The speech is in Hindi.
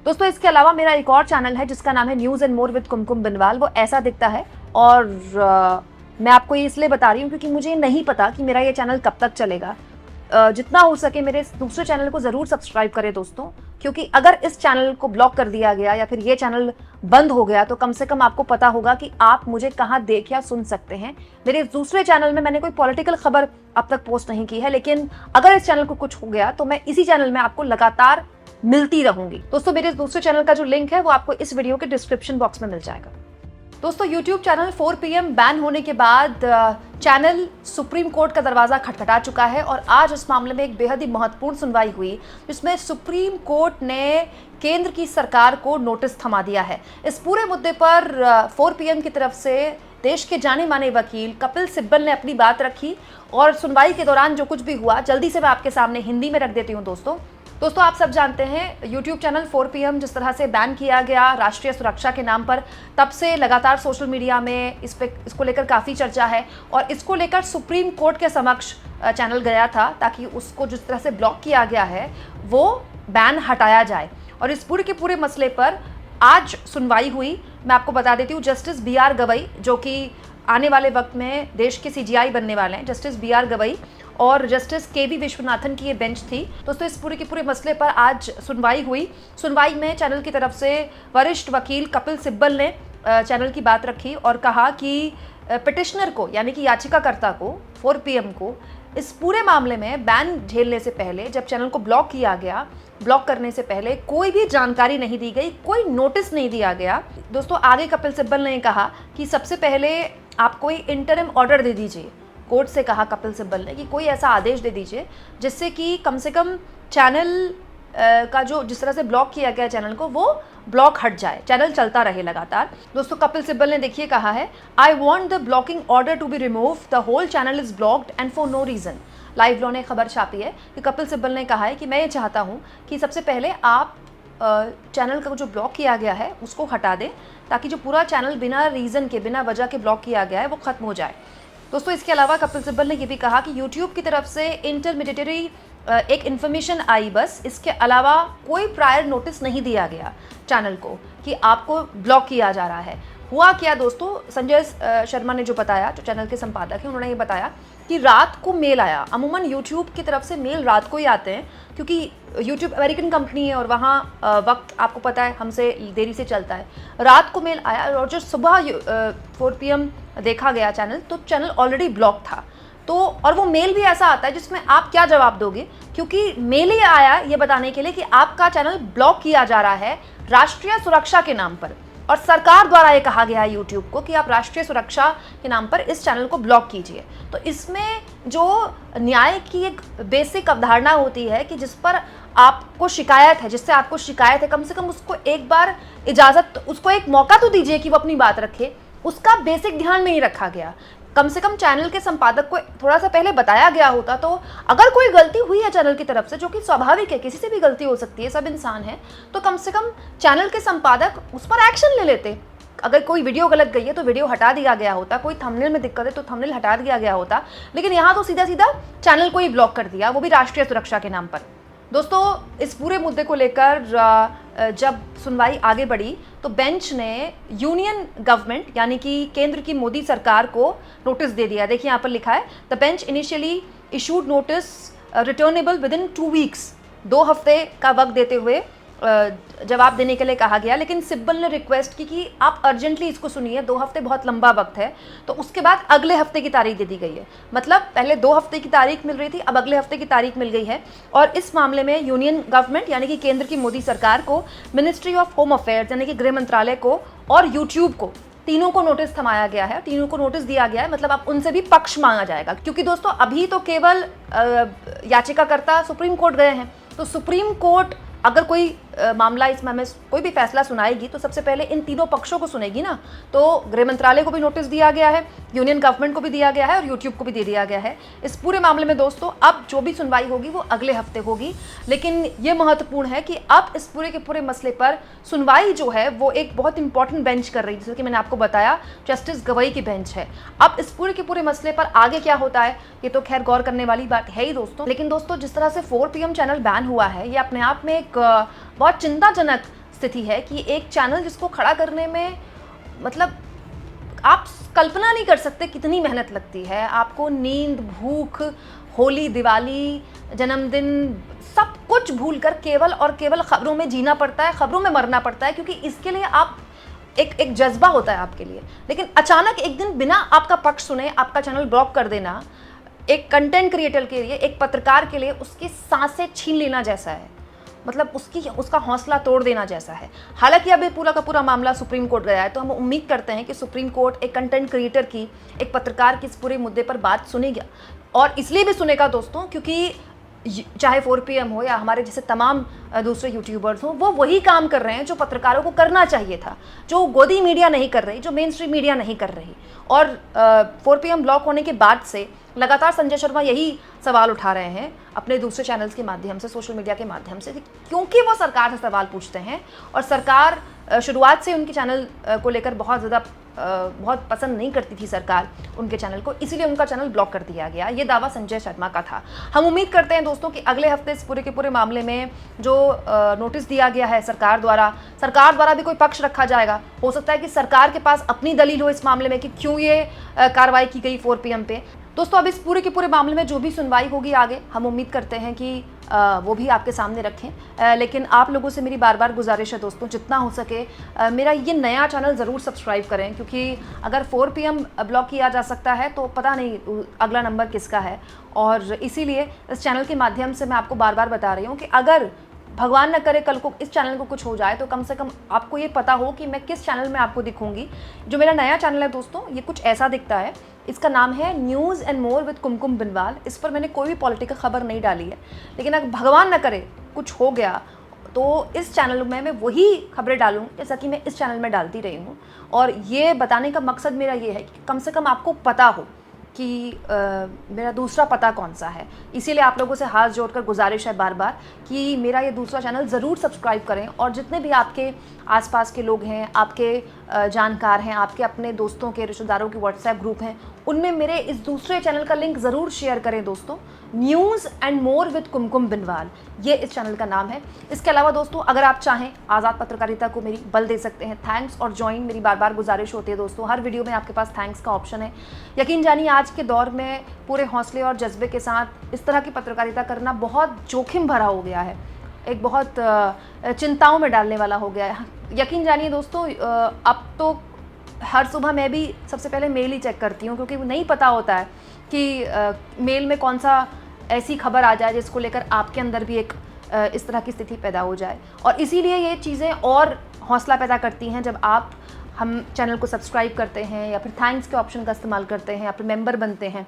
दोस्तों इसके अलावा मेरा एक और चैनल है जिसका नाम है न्यूज़ एंड मोर विद कुमकुम बिनवाल। वो ऐसा दिखता है और मैं आपको ये इसलिए बता रही हूँ क्योंकि मुझे नहीं पता कि मेरा ये चैनल कब तक चलेगा। जितना हो सके मेरे दूसरे चैनल को ज़रूर सब्सक्राइब करें दोस्तों, क्योंकि अगर इस चैनल को ब्लॉक कर दिया गया या फिर ये चैनल बंद हो गया तो कम से कम आपको पता होगा कि आप मुझे कहाँ देख या सुन सकते हैं। मेरे दूसरे चैनल में मैंने कोई पॉलिटिकल खबर अब तक पोस्ट नहीं की है, लेकिन अगर इस चैनल को कुछ हो गया तो मैं इसी चैनल में आपको लगातार मिलती रहूंगी। दोस्तों मेरे दूसरे चैनल का जो लिंक है वो आपको इस वीडियो के डिस्क्रिप्शन बॉक्स में मिल जाएगा। दोस्तों YouTube चैनल 4 PM बैन होने के बाद चैनल सुप्रीम कोर्ट का दरवाज़ा खटखटा चुका है और आज इस मामले में एक बेहद ही महत्वपूर्ण सुनवाई हुई जिसमें सुप्रीम कोर्ट ने केंद्र की सरकार को नोटिस थमा दिया है। इस पूरे मुद्दे पर 4 PM की तरफ से देश के जाने माने वकील कपिल सिब्बल ने अपनी बात रखी और सुनवाई के दौरान जो कुछ भी हुआ जल्दी से मैं आपके सामने हिंदी में रख देती हूँ। दोस्तों आप सब जानते हैं YouTube चैनल 4 PM जिस तरह से बैन किया गया राष्ट्रीय सुरक्षा के नाम पर, तब से लगातार सोशल मीडिया में इसको लेकर काफ़ी चर्चा है और इसको लेकर सुप्रीम कोर्ट के समक्ष चैनल गया था ताकि उसको जिस तरह से ब्लॉक किया गया है वो बैन हटाया जाए। और इस पूरे के पूरे मसले पर आज सुनवाई हुई। मैं आपको बता देती हूँ, जस्टिस BR गवई जो कि आने वाले वक्त में देश के CGI बनने वाले हैं, जस्टिस BR गवई और जस्टिस KV विश्वनाथन की ये बेंच थी। दोस्तों इस पूरे के पूरे मसले पर आज सुनवाई हुई। सुनवाई में चैनल की तरफ से वरिष्ठ वकील कपिल सिब्बल ने चैनल की बात रखी और कहा कि पिटिशनर को यानी कि याचिकाकर्ता को 4 PM को इस पूरे मामले में बैन झेलने से पहले, जब चैनल को ब्लॉक किया गया, ब्लॉक करने से पहले कोई भी जानकारी नहीं दी गई, कोई नोटिस नहीं दिया गया। दोस्तों आगे कपिल सिब्बल ने कहा कि सबसे पहले आप कोई इंटरिम ऑर्डर दे दीजिए। कोर्ट से कहा कपिल सिब्बल ने कि कोई ऐसा आदेश दे दीजिए जिससे कि कम से कम चैनल का जो जिस तरह से ब्लॉक किया गया चैनल को वो ब्लॉक हट जाए, चैनल चलता रहे लगातार। दोस्तों कपिल सिब्बल ने देखिए कहा है, I want the blocking order to be remove, the whole channel is blocked and for no reason. Live law ने खबर छापी है कि कपिल सिब्बल ने कहा है कि मैं ये चाहता हूँ कि सबसे पहले आप चैनल का जो ब्लॉक किया गया है उसको हटा दें ताकि जो पूरा चैनल बिना रीज़न के, बिना वजह के ब्लॉक किया गया है वो ख़त्म हो जाए। दोस्तों इसके अलावा कपिल सिब्बल ने ये भी कहा कि YouTube की तरफ से इंटरमीडिएटरी एक इन्फॉर्मेशन आई, बस इसके अलावा कोई प्रायर नोटिस नहीं दिया गया चैनल को कि आपको ब्लॉक किया जा रहा है। हुआ क्या दोस्तों, संजय शर्मा ने जो बताया, जो चैनल के संपादक हैं, उन्होंने ये बताया कि रात को मेल आया। अमूमन YouTube की तरफ से मेल रात को ही आते हैं क्योंकि YouTube अमेरिकन कंपनी है और वहाँ वक्त आपको पता है हमसे देरी से चलता है। रात को मेल आया और जो सुबह 4 PM देखा गया चैनल तो चैनल ऑलरेडी ब्लॉक था। तो और वो मेल भी ऐसा आता है जिसमें आप क्या जवाब दोगे, क्योंकि मेल ही आया ये बताने के लिए कि आपका चैनल ब्लॉक किया जा रहा है राष्ट्रीय सुरक्षा के नाम पर और सरकार द्वारा ये कहा गया है YouTube को कि आप राष्ट्रीय सुरक्षा के नाम पर इस चैनल को ब्लॉक कीजिए। तो इसमें जो न्याय की एक बेसिक अवधारणा होती है कि जिस पर आपको शिकायत है, जिससे आपको शिकायत है, कम से कम उसको एक बार इजाज़त, उसको एक मौका तो दीजिए कि वो अपनी बात रखे, उसका बेसिक ध्यान में ही रखा गया। कम से कम चैनल के संपादक को थोड़ा सा पहले बताया गया होता तो अगर कोई गलती हुई है चैनल की तरफ से, जो कि स्वाभाविक है, किसी से भी गलती हो सकती है, सब इंसान है, तो कम से कम चैनल के संपादक उस पर एक्शन ले लेते। अगर कोई वीडियो गलत गई है तो वीडियो हटा दिया गया होता, कोई थंबनेल में दिक्कत है तो थंबनेल हटा दिया गया होता, लेकिन यहाँ तो सीधा सीधा चैनल को ही ब्लॉक कर दिया, वो भी राष्ट्रीय सुरक्षा के नाम पर। दोस्तों इस पूरे मुद्दे को लेकर जब सुनवाई आगे बढ़ी तो बेंच ने यूनियन गवर्नमेंट यानी कि केंद्र की मोदी सरकार को नोटिस दे दिया। देखिए यहाँ पर लिखा है, the bench initially issued notice returnable with in 2 weeks, 2 हफ्ते का वक्त देते हुए जवाब देने के लिए कहा गया, लेकिन सिब्बल ने रिक्वेस्ट की कि आप अर्जेंटली इसको सुनिए, 2 हफ्ते बहुत लंबा वक्त है। तो उसके बाद अगले हफ्ते की तारीख दे दी गई है, मतलब पहले 2 हफ्ते की तारीख मिल रही थी, अब अगले हफ्ते की तारीख मिल गई है। और इस मामले में यूनियन गवर्नमेंट यानी कि केंद्र की मोदी सरकार को, मिनिस्ट्री ऑफ होम अफेयर्स यानी कि गृह मंत्रालय को और YouTube को, तीनों को नोटिस थमाया गया है, तीनों को नोटिस दिया गया है। मतलब अब उनसे भी पक्ष मांगा जाएगा, क्योंकि दोस्तों अभी तो केवल याचिकाकर्ता सुप्रीम कोर्ट गए हैं, तो सुप्रीम कोर्ट अगर कोई मामला इसमें हमें कोई भी फैसला सुनाएगी तो सबसे पहले इन तीनों पक्षों को सुनेगी ना। तो गृह मंत्रालय को भी नोटिस दिया गया है, यूनियन गवर्नमेंट को भी दिया गया है और YouTube को भी दे दिया गया है। इस पूरे मामले में दोस्तों अब जो भी सुनवाई होगी वो अगले हफ्ते होगी, लेकिन ये महत्वपूर्ण है कि अब इस पूरे के पूरे मसले पर सुनवाई जो है वो एक बहुत इंपॉर्टेंट बेंच कर रही है, जैसे कि मैंने आपको बताया जस्टिस गवई की बेंच है। अब इस पूरे के पूरे मसले पर आगे क्या होता है ये तो खैर गौर करने वाली बात है ही दोस्तों। लेकिन दोस्तों जिस तरह से 4 PM चैनल बैन हुआ है ये अपने आप में एक बहुत चिंताजनक स्थिति है कि एक चैनल जिसको खड़ा करने में मतलब आप कल्पना नहीं कर सकते कितनी मेहनत लगती है। आपको नींद, भूख, होली, दिवाली, जन्मदिन सब कुछ भूलकर केवल और केवल खबरों में जीना पड़ता है, खबरों में मरना पड़ता है, क्योंकि इसके लिए आप एक जज्बा होता है आपके लिए। लेकिन अचानक एक दिन बिना आपका पक्ष सुने आपका चैनल ब्लॉक कर देना एक कंटेंट क्रिएटर के लिए, एक पत्रकार के लिए उसकी सांसें छीन लेना जैसा है, मतलब उसका हौसला तोड़ देना जैसा है। हालांकि अब ये पूरा का पूरा मामला सुप्रीम कोर्ट गया है, तो हम उम्मीद करते हैं कि सुप्रीम कोर्ट एक कंटेंट क्रिएटर की, एक पत्रकार की इस पूरे मुद्दे पर बात सुनेगा। और इसलिए भी सुनेगा दोस्तों क्योंकि चाहे 4 PM हो या हमारे जैसे तमाम दूसरे यूट्यूबर्स हों, वो वही काम कर रहे हैं जो पत्रकारों को करना चाहिए था, जो गोदी मीडिया नहीं कर रही, जो मेन स्ट्रीम मीडिया नहीं कर रही। और 4 PM ब्लॉक होने के बाद से लगातार संजय शर्मा यही सवाल उठा रहे हैं अपने दूसरे चैनल्स के माध्यम से, सोशल मीडिया के माध्यम से, क्योंकि वो सरकार से सवाल पूछते हैं और सरकार शुरुआत से उनके चैनल को लेकर बहुत पसंद नहीं करती थी सरकार उनके चैनल को, इसीलिए उनका चैनल ब्लॉक कर दिया गया। ये दावा संजय शर्मा का था। हम उम्मीद करते हैं दोस्तों कि अगले हफ्ते इस पूरे के पूरे मामले में जो नोटिस दिया गया है सरकार द्वारा भी कोई पक्ष रखा जाएगा। हो सकता है कि सरकार के पास अपनी दलील हो इस मामले में कि क्यों ये कार्रवाई की गई 4 PM पे। दोस्तों अब इस पूरे के पूरे मामले में जो भी सुनवाई होगी आगे, हम उम्मीद करते हैं कि वो भी आपके सामने रखें। लेकिन आप लोगों से मेरी बार बार गुजारिश है दोस्तों, जितना हो सके मेरा ये नया चैनल ज़रूर सब्सक्राइब करें, क्योंकि अगर 4 PM ब्लॉक किया जा सकता है तो पता नहीं अगला नंबर किसका है। और इसीलिए इस चैनल के माध्यम से मैं आपको बार बार बता रही हूँ कि अगर भगवान न करे कल को इस चैनल को कुछ हो जाए तो कम से कम आपको ये पता हो कि मैं किस चैनल में आपको दिखूंगी। जो मेरा नया चैनल है दोस्तों, ये कुछ ऐसा दिखता है। इसका नाम है न्यूज़ एंड मोर विद कुमकुम बिनवाल। इस पर मैंने कोई भी पॉलिटिकल खबर नहीं डाली है, लेकिन अगर भगवान न करे कुछ हो गया तो इस चैनल में मैं वही खबरें डालूँ जैसा कि मैं इस चैनल में डालती रही हूँ। और ये बताने का मकसद मेरा ये है कि कम से कम आपको पता हो कि मेरा दूसरा पता कौन सा है। इसीलिए आप लोगों से हाथ जोड़कर गुजारिश है बार बार कि मेरा ये दूसरा चैनल ज़रूर सब्सक्राइब करें। और जितने भी आपके आसपास के लोग हैं, आपके जानकार हैं, आपके अपने दोस्तों के, रिश्तेदारों के व्हाट्सएप ग्रुप हैं, उनमें मेरे इस दूसरे चैनल का लिंक ज़रूर शेयर करें दोस्तों। न्यूज़ एंड मोर विद कुमकुम बिनवाल, ये इस चैनल का नाम है। इसके अलावा दोस्तों अगर आप चाहें आज़ाद पत्रकारिता को मेरी बल दे सकते हैं। थैंक्स और ज्वाइन मेरी बार बार गुजारिश होती है दोस्तों, हर वीडियो में आपके पास थैंक्स का ऑप्शन है। यकीन जानिए आज के दौर में पूरे हौसले और जज्बे के साथ इस तरह की पत्रकारिता करना बहुत जोखिम भरा हो गया है, एक बहुत चिंताओं में डालने वाला हो गया है। यकीन जानिए दोस्तों अब तो हर सुबह मैं भी सबसे पहले मेल ही चेक करती हूँ, क्योंकि नहीं पता होता है कि मेल में कौन सा ऐसी खबर आ जाए जिसको लेकर आपके अंदर भी एक इस तरह की स्थिति पैदा हो जाए। और इसीलिए ये चीज़ें और हौसला पैदा करती हैं जब आप हम चैनल को सब्सक्राइब करते हैं या फिर थैंक्स के ऑप्शन का इस्तेमाल करते हैं या फिर मेंबर बनते हैं।